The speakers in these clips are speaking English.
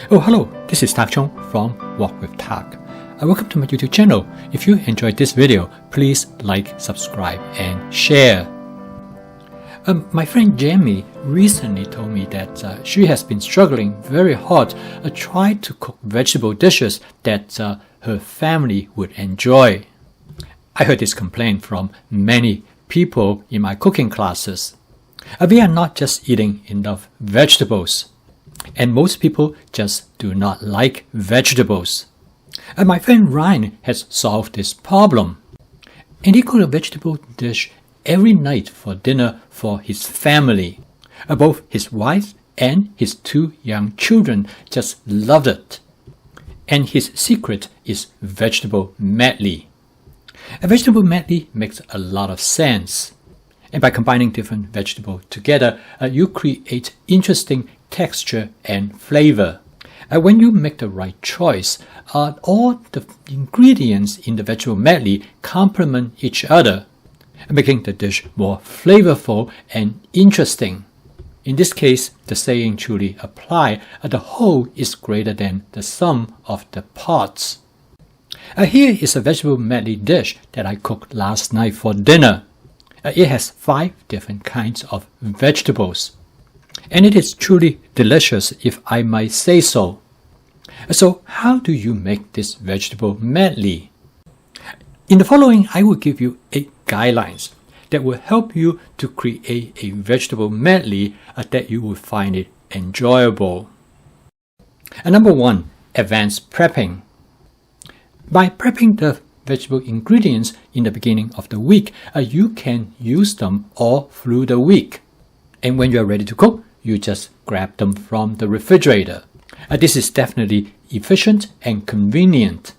Oh, hello, this is Tak Chong from Walk with Tak. Welcome to my YouTube channel. If you enjoyed this video, please like, subscribe, and share. My friend Jamie recently told me that she has been struggling very hard trying to cook vegetable dishes that her family would enjoy. I heard this complaint from many people in my cooking classes. We are not just eating enough vegetables, and most people just do not like vegetables. My friend Ryan has solved this problem, and he cooked a vegetable dish every night for dinner for his family. Both his wife and his 2 young children just loved it. And his secret is vegetable medley. A vegetable medley makes a lot of sense. And by combining different vegetables together, you create interesting texture and flavor. When you make the right choice, all the ingredients in the vegetable medley complement each other, making the dish more flavorful and interesting. In this case, the saying truly applies: the whole is greater than the sum of the parts. Here is a vegetable medley dish that I cooked last night for dinner. It has 5 different kinds of vegetables, and it is truly delicious, if I might say so. So how do you make this vegetable medley? In the following, I will give you 8 guidelines that will help you to create a vegetable medley that you will find it enjoyable. Number 1, advanced prepping. By prepping the vegetable ingredients in the beginning of the week, you can use them all through the week. And when you are ready to cook, you just grab them from the refrigerator. This is definitely efficient and convenient.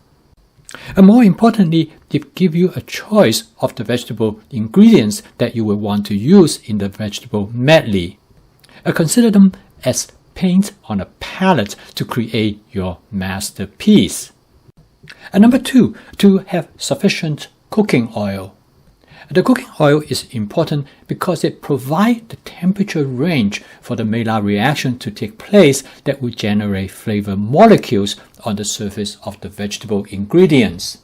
More importantly, it gives you a choice of the vegetable ingredients that you will want to use in the vegetable medley. Consider them as paint on a palette to create your masterpiece. Number 2, to have sufficient cooking oil. The cooking oil is important because it provides the temperature range for the Maillard reaction to take place that will generate flavor molecules on the surface of the vegetable ingredients.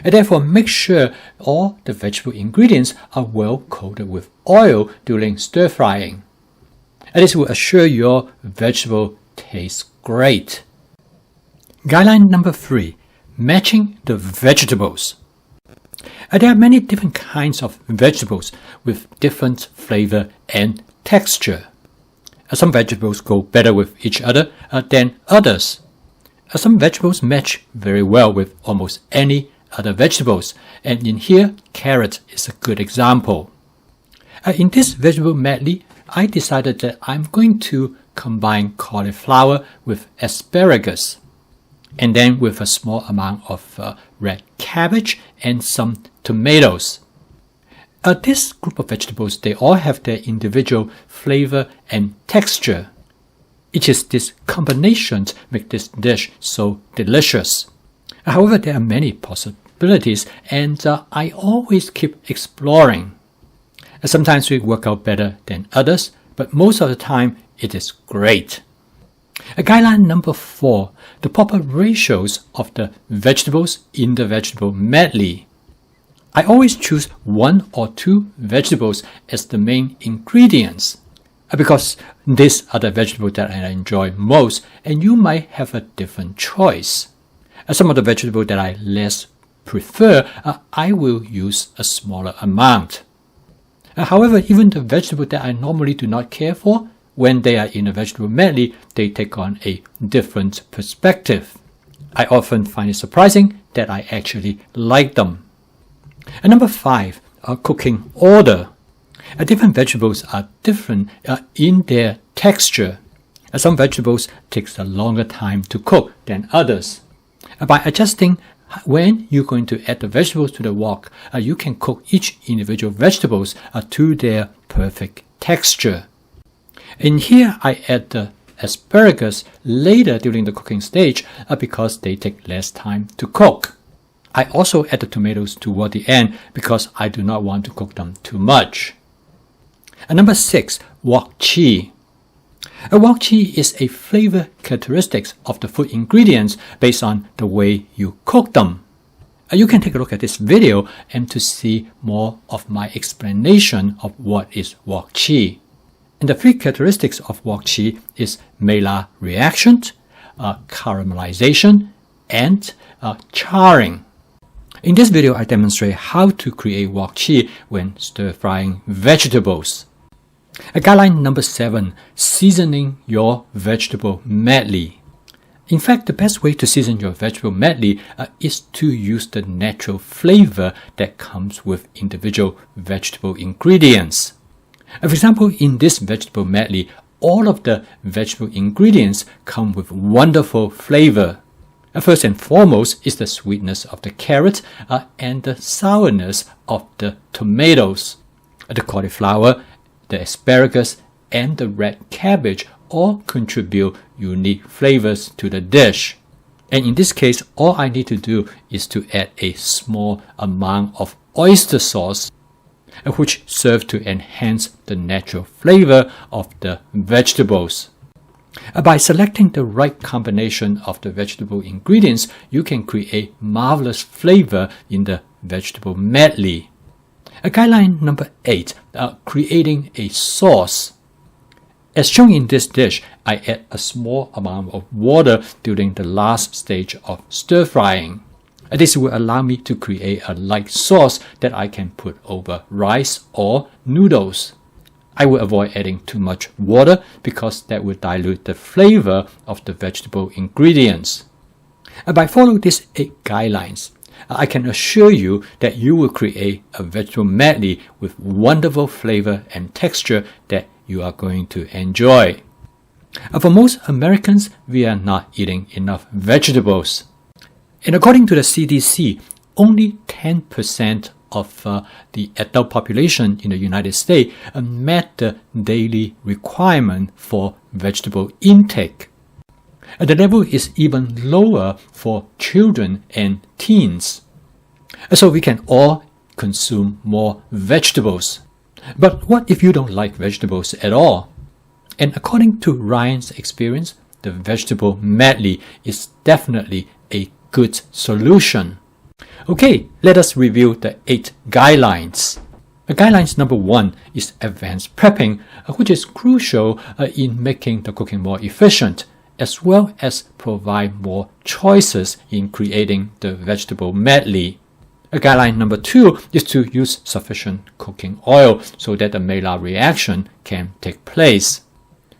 And therefore, make sure all the vegetable ingredients are well coated with oil during stir frying. And this will assure your vegetable tastes great. Guideline number 3, matching the vegetables. There are many different kinds of vegetables with different flavor and texture. Some vegetables go better with each other than others. Some vegetables match very well with almost any other vegetables, and in here, carrot is a good example. In this vegetable medley, I decided that I'm going to combine cauliflower with asparagus, and then with a small amount of red cabbage and some tomatoes. This group of vegetables, they all have their individual flavor and texture. It is this combination make this dish so delicious. However, there are many possibilities, and I always keep exploring. Sometimes we work out better than others, but most of the time it is great. Guideline number 4, the proper ratios of the vegetables in the vegetable medley. I always choose 1 or 2 vegetables as the main ingredients because these are the vegetables that I enjoy most, and you might have a different choice. Some of the vegetables that I less prefer, I will use a smaller amount. However, even the vegetables that I normally do not care for, when they are in a vegetable medley, they take on a different perspective. I often find it surprising that I actually like them. Number 5, cooking order. Different vegetables are different in their texture. Some vegetables take a longer time to cook than others. By adjusting when you're going to add the vegetables to the wok, you can cook each individual vegetables to their perfect texture. In here, I add the asparagus later during the cooking stage because they take less time to cook. I also add the tomatoes toward the end because I do not want to cook them too much. Number 6, wok chi. A wok chi is a flavor characteristics of the food ingredients based on the way you cook them. You can take a look at this video and to see more of my explanation of what is wok chi. And the three characteristics of wok chi is Maillard reaction, caramelization, and charring. In this video, I demonstrate how to create wok chi when stir-frying vegetables. Guideline number 7, seasoning your vegetable medley. In fact, the best way to season your vegetable medley is to use the natural flavor that comes with individual vegetable ingredients. For example, in this vegetable medley, all of the vegetable ingredients come with wonderful flavor. First and foremost is the sweetness of the carrot and the sourness of the tomatoes. The cauliflower, the asparagus, and the red cabbage all contribute unique flavors to the dish. And in this case, all I need to do is to add a small amount of oyster sauce, which serves to enhance the natural flavor of the vegetables. By selecting the right combination of the vegetable ingredients, you can create marvelous flavor in the vegetable medley. Guideline number 8, creating a sauce. As shown in this dish, I add a small amount of water during the last stage of stir-frying. This will allow me to create a light sauce that I can put over rice or noodles. I will avoid adding too much water because that will dilute the flavor of the vegetable ingredients. By following these 8 guidelines, I can assure you that you will create a vegetable medley with wonderful flavor and texture that you are going to enjoy. For most Americans, we are not eating enough vegetables. And according to the CDC, only 10% of the adult population in the United States met the daily requirement for vegetable intake. The level is even lower for children and teens. So we can all consume more vegetables. But what if you don't like vegetables at all? And according to Ryan's experience, the vegetable medley is definitely a good solution. Okay, let us review the 8 guidelines. Guidelines number 1 is advanced prepping, which is crucial in making the cooking more efficient, as well as provide more choices in creating the vegetable medley. Guideline number 2 is to use sufficient cooking oil so that the Maillard reaction can take place.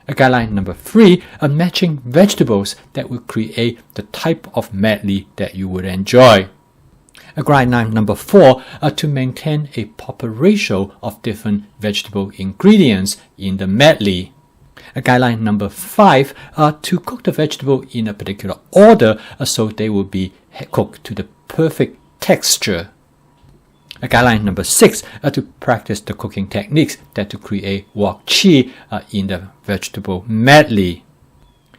Guideline number 3, matching vegetables that will create the type of medley that you would enjoy. Guideline number 4, to maintain a proper ratio of different vegetable ingredients in the medley. Guideline number 5, to cook the vegetable in a particular order so they will be cooked to the perfect texture. Guideline number 6, to practice the cooking techniques that to create wok chi in the vegetable medley.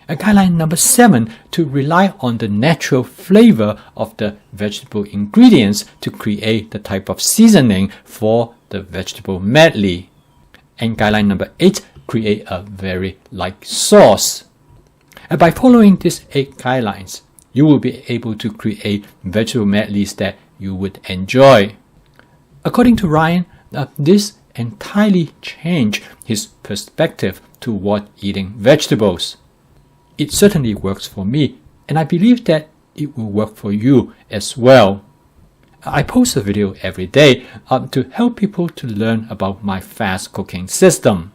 Guideline number 7, to rely on the natural flavor of the vegetable ingredients to create the type of seasoning for the vegetable medley. And guideline number 8, create a very light sauce. By following these 8 guidelines, you will be able to create vegetable medleys that you would enjoy. According to Ryan, this entirely changed his perspective toward eating vegetables. It certainly works for me, and I believe that it will work for you as well. I post a video every day to help people to learn about my fast cooking system,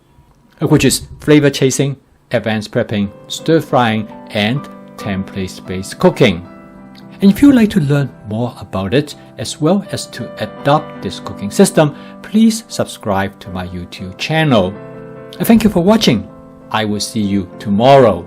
which is flavor chasing, advanced prepping, stir frying, and template-based cooking. And if you would like to learn more about it, as well as to adopt this cooking system, please subscribe to my YouTube channel. Thank you for watching. I will see you tomorrow.